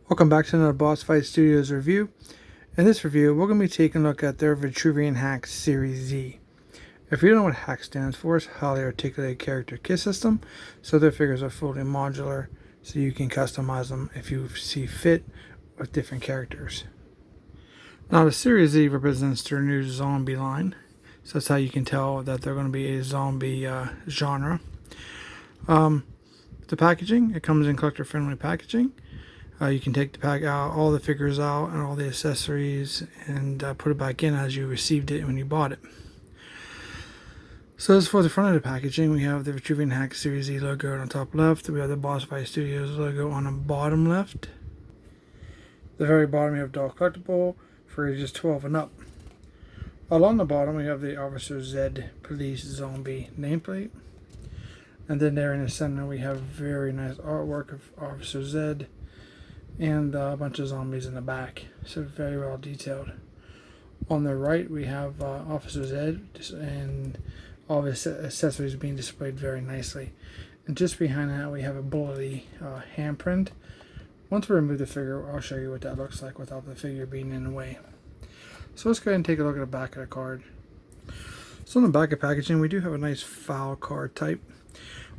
Welcome back to another Bossfight Studios review. In this review, we're going to be taking a look at their Vitruvian H.A.C.K.S Series Z. If you don't know what H.A.C.K.S stands for, it's Highly Articulated Character Kit System. So their figures are fully modular, so you can customize them if you see fit with different characters. Now the Series Z represents their new zombie line. So that's how you can tell that they're going to be a zombie genre. The packaging, it comes in collector-friendly packaging. You can take the pack out, all the figures out, and all the accessories, and put it back in as you received it when you bought it. So as for the front of the packaging, we have the Vitruvian H.A.C.K.S Series Z logo on the top left. We have the Bossfight Studios logo on the bottom left. The very bottom, you have Doll Collectible for ages 12 and up. Along the bottom, we have the Officer Z Police Zombie nameplate. And then there in the center, we have very nice artwork of Officer Z and a bunch of zombies in the back, so very well detailed. On the right, we have Officer Z and all of his accessories being displayed very nicely. And just behind that, we have a bloody handprint. Once we remove the figure, I'll show you what that looks like without the figure being in the way. So let's go ahead and take a look at the back of the card. So on the back of packaging, we do have a nice file card type.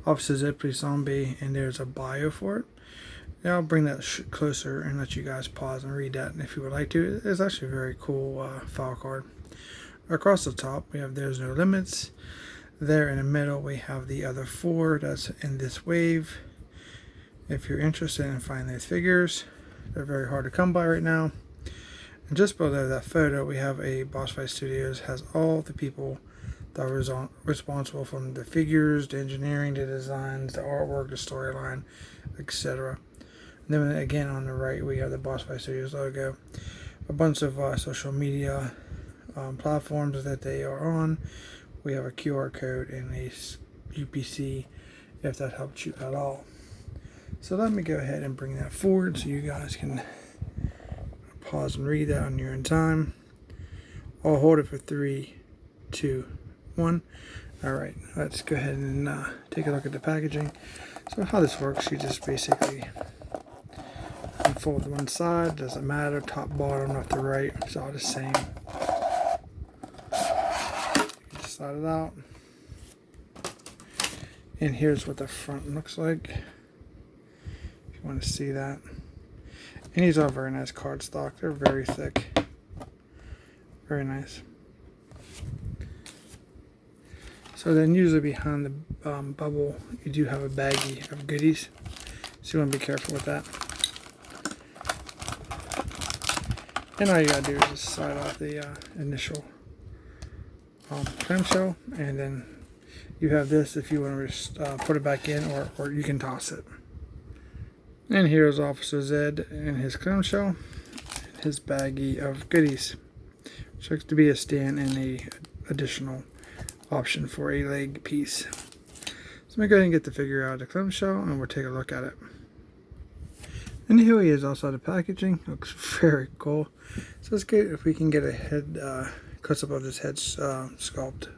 Officer Z Police Zombie, and there's a bio for it. Now I'll bring that closer and let you guys pause and read that if you would like to. It's actually a very cool file card. Across the top, we have There's No Limits. There in the middle, we have the other four that's in this wave. If you're interested in finding these figures, they're very hard to come by right now. And just below that photo, we have a Bossfight Studios, has all the people that are responsible from the figures, the engineering, the designs, the artwork, the storyline, etc. And then again on the right, we have the Bossfight Studios logo. A bunch of social media platforms that they are on. We have a QR code and a UPC if that helps you at all. So let me go ahead and bring that forward so you guys can pause and read that on your own time. I'll hold it for 3, 2, 1. Alright, let's go ahead and take a look at the packaging. So how this works, you just basically unfold to one side, doesn't matter, top, bottom, left to right, it's all the same. You just slide it out. And here's what the front looks like, if you want to see that. And these are very nice cardstock, they're very thick. Very nice. So then usually behind the bubble, you do have a baggie of goodies. So you want to be careful with that. And all you gotta do is just slide off the initial clamshell, and then you have this if you want to just put it back in, or you can toss it. And here's Officer Z and his clamshell, and his baggie of goodies, which looks to be a stand and a additional option for a leg piece. So let me go ahead and get the figure out of the clamshell, and we'll take a look at it. And here he is outside the packaging. Looks very cool. So let's get, if we can get a head close-up of this head sculpt.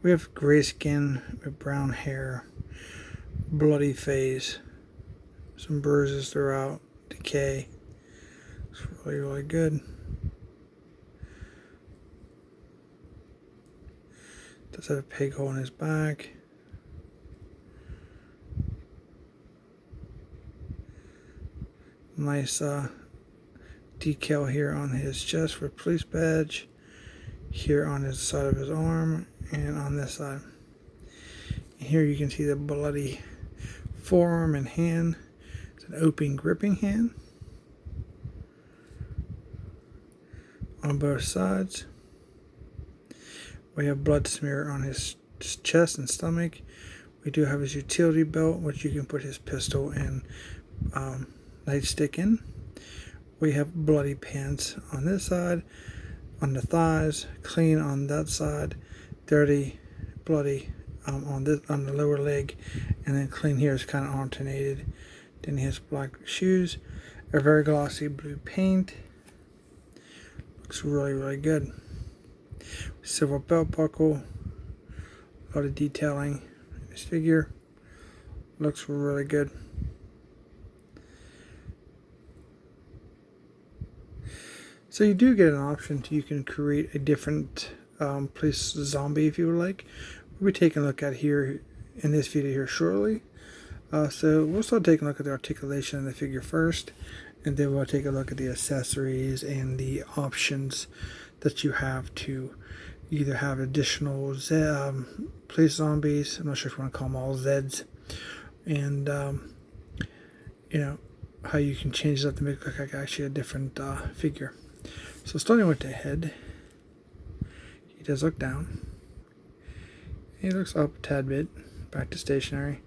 We have gray skin with brown hair, bloody face, some bruises throughout, decay. It's really, really good. Does have a pig hole in his back. Nice decal here on his chest for police badge, here on his side of his arm, and on this side. And here you can see the bloody forearm and hand. It's an open gripping hand on both sides. We have blood smear on his chest and stomach. We do have his utility belt, which you can put his pistol and Nightstick in. We have bloody pants on this side, on the thighs, clean on that side, dirty, bloody on the lower leg, and then clean here is kind of alternated. Then he has black shoes, a very glossy blue paint. Looks really, really good. Silver belt buckle, a lot of detailing in his figure. Looks really good. So you do get an option to, you can create a different police zombie if you would like. We'll be taking a look at here in this video here shortly. So we'll start taking a look at the articulation of the figure first, and then we'll take a look at the accessories and the options that you have to either have additional police zombies. I'm not sure if you want to call them all Zeds, and you know, how you can change it up to make it look like actually a different figure. So starting with the head, he does look down. He looks up a tad bit, back to stationary.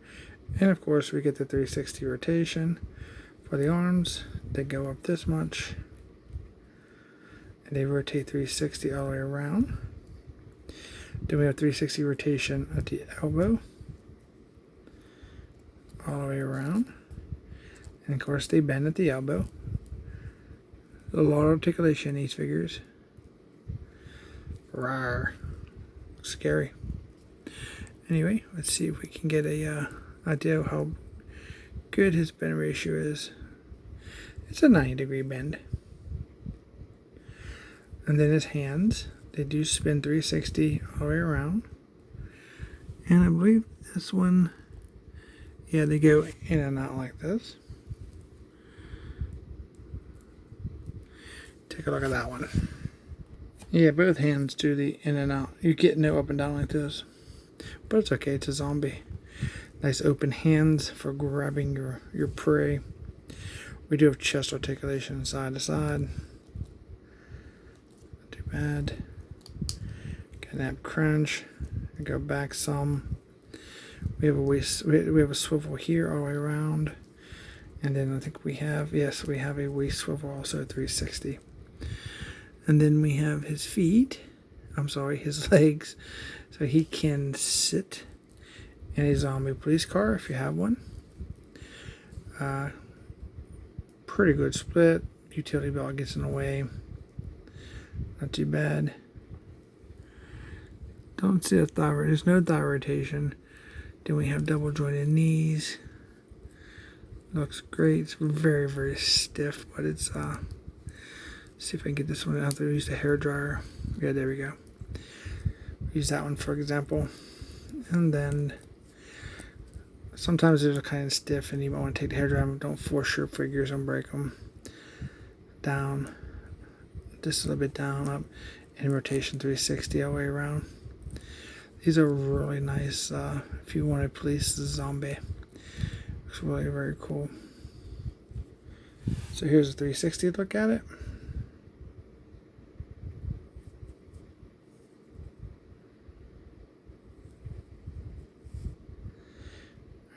And of course we get the 360 rotation. For the arms, they go up this much. And they rotate 360 all the way around. Then we have 360 rotation at the elbow. All the way around. And of course they bend at the elbow. A lot of articulation in these figures. Rawr. Scary. Anyway, let's see if we can get a idea of how good his bend ratio is. It's a 90-degree bend. And then his hands, they do spin 360 all the way around. And I believe this one, yeah, they go in and out like this. Take a look at that one. Yeah, both hands do the in and out. You get no up and down like this. But it's okay, it's a zombie. Nice open hands for grabbing your prey. We do have chest articulation side to side. Not too bad. Got an ab crunch. Go back some. We have a swivel here all the way around. And then I think we have, yes, we have a waist swivel also at 360. And then we have his feet, his legs, so he can sit in a zombie police car if you have one. Pretty good split. Utility belt gets in the way. Not too bad. Don't see a thigh, there's no thigh rotation. Then we have double jointed knees. Looks great. It's very, very stiff, but it's see if I can get this one out there. Use the hair dryer. Yeah, there we go. Use that one for example. And then sometimes they're kind of stiff and you might want to take the hair dryer. Don't force your figures and break them. Down. Just a little bit down, up. And rotation 360 all the way around. These are really nice if you want to police the zombie. Looks really very cool. So here's a 360 look at it.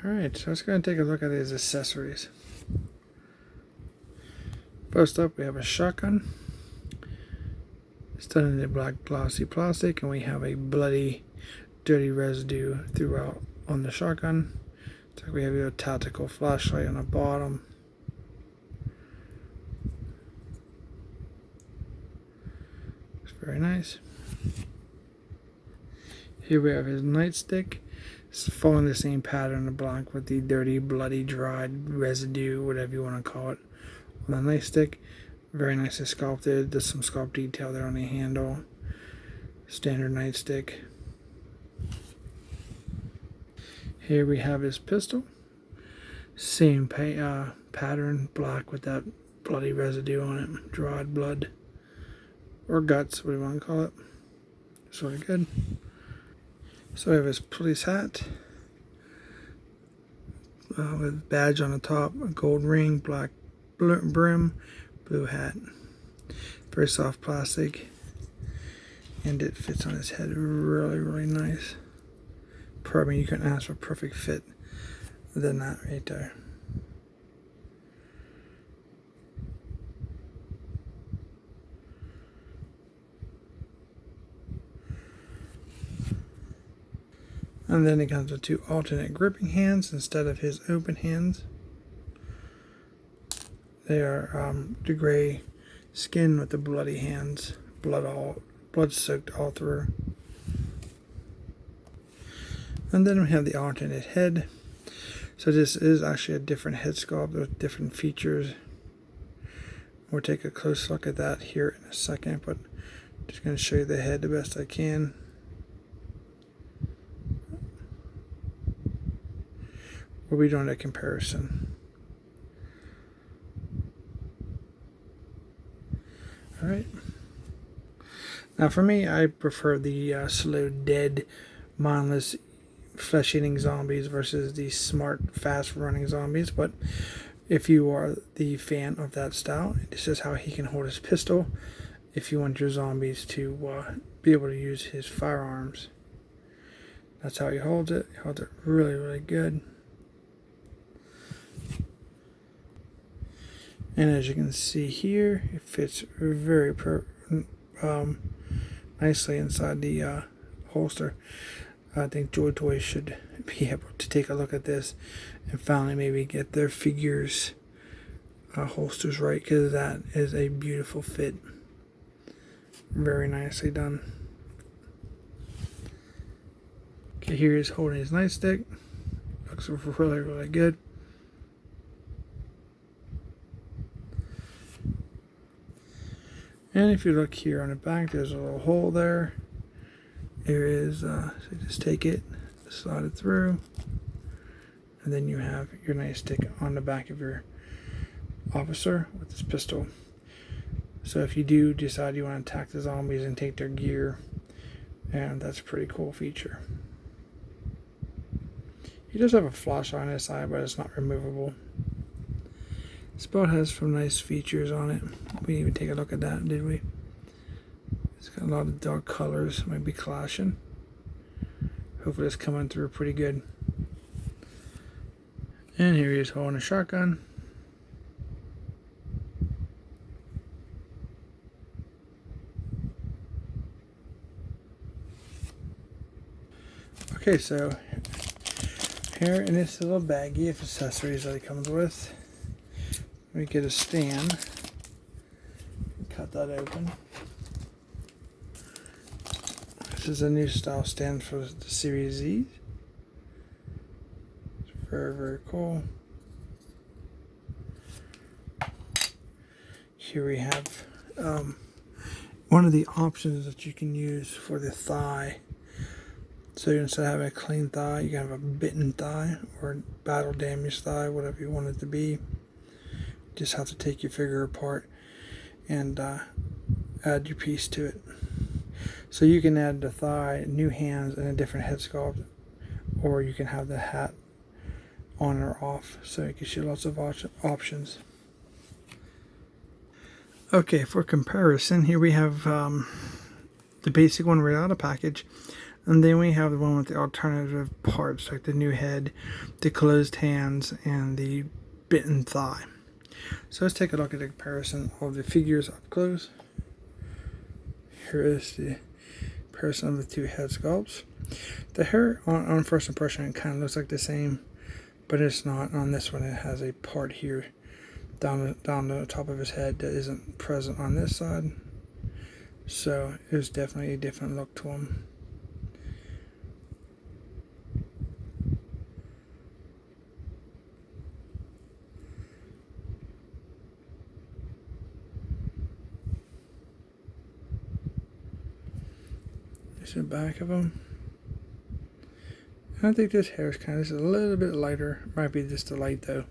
Alright, so let's go and take a look at his accessories. First up, we have a shotgun. It's done in a black glossy plastic, and we have a bloody, dirty residue throughout on the shotgun. So we have a tactical flashlight on the bottom. It's very nice. Here we have his nightstick. It's following the same pattern of black with the dirty, bloody, dried residue, whatever you want to call it, on the nightstick. Very nicely sculpted. There's some sculpt detail there on the handle. Standard nightstick. Here we have his pistol. Same pattern, black with that bloody residue on it. Dried blood. Or guts, what do you want to call it. It's really good. So we have his police hat with badge on the top, a gold ring, black brim, blue hat. Very soft plastic, and it fits on his head really, really nice. Probably you couldn't ask for a perfect fit than that right there. And then it comes with two alternate gripping hands instead of his open hands. They are the gray skin with the bloody hands, blood soaked all through. And then we have the alternate head. So this is actually a different head sculpt with different features. We'll take a close look at that here in a second, but just going to show you the head the best I can. We'll be doing a comparison. Alright. Now for me, I prefer the slow, dead, mindless, flesh-eating zombies versus the smart, fast-running zombies, but if you are the fan of that style, this is how he can hold his pistol if you want your zombies to be able to use his firearms. That's how he holds it. He holds it really, really good. And as you can see here, it fits very nicely inside the holster. I think Joy Toys should be able to take a look at this and finally maybe get their figures holsters right, because that is a beautiful fit. Very nicely done. Okay, here he's holding his nightstick. Looks really, really good. And if you look here on the back, there's a little hole there. There is, so just take it, slide it through, and then you have your nightstick on the back of your officer with this pistol. So if you do decide you want to attack the zombies and take their gear, and that's a pretty cool feature. He does have a flashlight on his side, but it's not removable. This boat has some nice features on it. We didn't even take a look at that, did we? It's got a lot of dark colors, might be clashing. Hopefully it's coming through pretty good. And here he is holding a shotgun. Okay, so here in this little baggie of accessories that it comes with, we get a stand. Cut that open. This is a new style stand for the Series Z. It's very, very cool. Here we have one of the options that you can use for the thigh. So instead of having a clean thigh, you can have a bitten thigh or battle damaged thigh, whatever you want it to be. Just have to take your figure apart and add your piece to it. So you can add the thigh, new hands, and a different head sculpt, or you can have the hat on or off. So it gives you lots of options. Okay, for comparison, here we have the basic one right out of the package, and then we have the one with the alternative parts, like the new head, the closed hands, and the bitten thigh. So let's take a look at the comparison of the figures up close. Here is the comparison of the two head sculpts. The hair on first impression, it kind of looks like the same, but it's not. On this one, it has a part here down the top of his head that isn't present on this side. So it's definitely a different look to him. The back of them. I think this hair is kind of just a little bit lighter. Might be just the light though.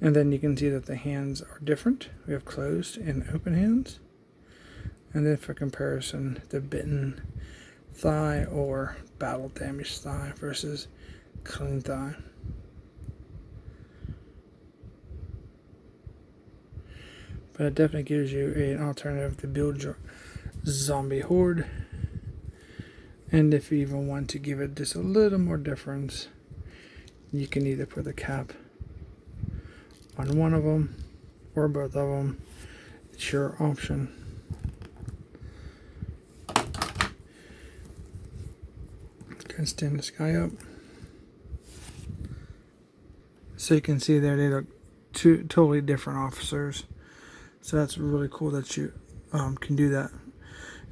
And then you can see that the hands are different. We have closed and open hands. And then for comparison, the bitten thigh or battle damaged thigh versus clean thigh. But it definitely gives you an alternative to build your zombie horde. And if you even want to give it just a little more difference, you can either put the cap on one of them or both of them. It's your option. Can stand this guy up. So you can see there they look two totally different officers. So that's really cool that you can do that.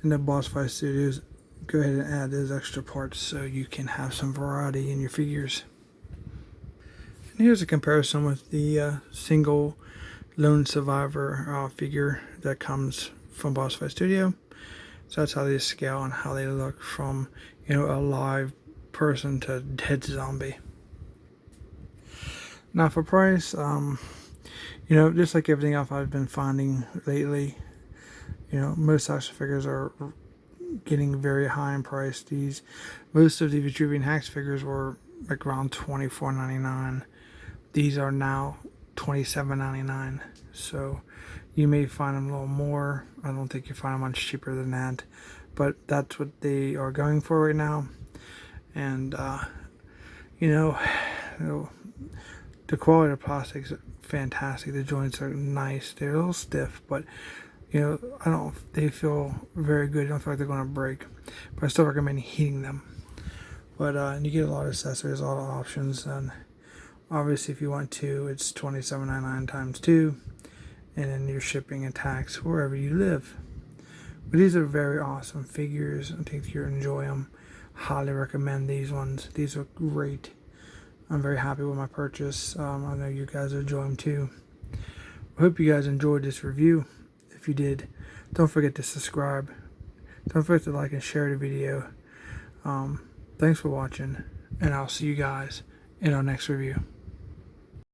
And the Bossfight Studios go ahead and add those extra parts so you can have some variety in your figures. And here's a comparison with the single lone survivor figure that comes from Bossfight Studio. So that's how they scale and how they look from, you know, a live person to dead zombie. Now for price, you know, just like everything else I've been finding lately, you know, most action figures are getting very high in price. Most of the Vitruvian H.A.C.K.S figures were like around $24.99. These are now $27.99. So you may find them a little more. I don't think you find them much cheaper than that, but that's what they are going for right now. And you know, the quality of the plastic's fantastic. The joints are nice. They're a little stiff, but you know, they feel very good. I don't feel like they're going to break, but I still recommend heating them. But you get a lot of accessories, a lot of options, and obviously if you want to, it's $27.99 times 2, and then your shipping and tax wherever you live. But these are very awesome figures. I think you'll enjoy them. Highly recommend these ones. These are great. I'm very happy with my purchase. I know you guys will enjoy them too. I hope you guys enjoyed this review. If you did, don't forget to subscribe. Don't forget to like and share the video. Thanks for watching, and I'll see you guys in our next review.